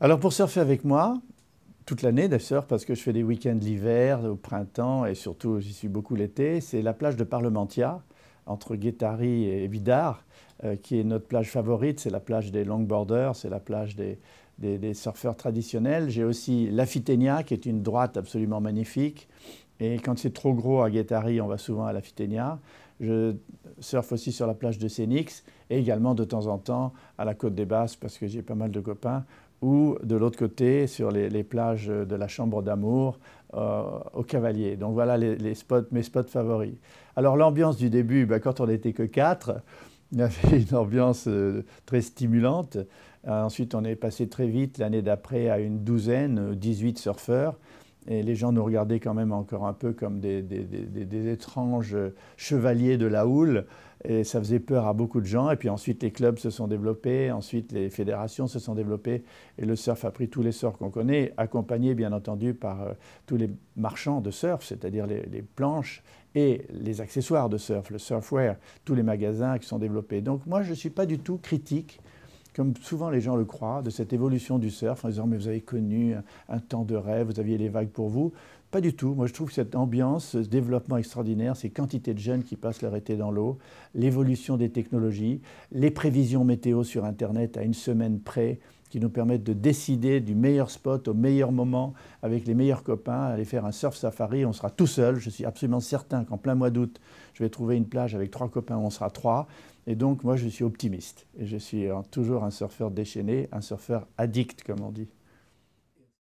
Alors pour surfer avec moi, toute l'année d'ailleurs, parce que je fais des week-ends l'hiver, au printemps et surtout j'y suis beaucoup l'été, c'est la plage de Parlementia, entre Guétari et Bidart, qui est notre plage favorite. C'est la plage des longboarders, c'est la plage des surfeurs traditionnels. J'ai aussi l'Afitenia, qui est une droite absolument magnifique. Et quand c'est trop gros à Guétari, on va souvent à l'Afitenia. Je surfe aussi sur la plage de Sénix et également de temps en temps à la Côte des Basses, parce que j'ai pas mal de copains, ou de l'autre côté, sur les plages de la Chambre d'Amour, au Cavalier. Donc voilà mes spots favoris. Alors l'ambiance du début, ben, quand on n'était que quatre, il y avait une ambiance très stimulante. Ensuite, on est passé très vite l'année d'après à une douzaine, 18 surfeurs. Et les gens nous regardaient quand même encore un peu comme des étranges chevaliers de la houle. Et ça faisait peur à beaucoup de gens. Et puis ensuite, les clubs se sont développés, ensuite les fédérations se sont développées. Et le surf a pris tous l'essor qu'on connaît, accompagné bien entendu par tous les marchands de surf, c'est-à-dire les planches et les accessoires de surf, le surfwear, tous les magasins qui sont développés. Donc moi, je ne suis pas du tout critique, comme souvent les gens le croient, de cette évolution du surf en disant mais vous avez connu un temps de rêve, vous aviez les vagues pour vous. Pas du tout. Moi, je trouve que cette ambiance, ce développement extraordinaire, ces quantités de jeunes qui passent leur été dans l'eau, l'évolution des technologies, les prévisions météo sur Internet à une semaine près, qui nous permettent de décider du meilleur spot au meilleur moment avec les meilleurs copains, aller faire un surf safari. On sera tout seul. Je suis absolument certain qu'en plein mois d'août, je vais trouver une plage avec 3 copains où on sera 3. Et donc, moi, je suis optimiste. Et je suis toujours un surfeur déchaîné, un surfeur addict, comme on dit.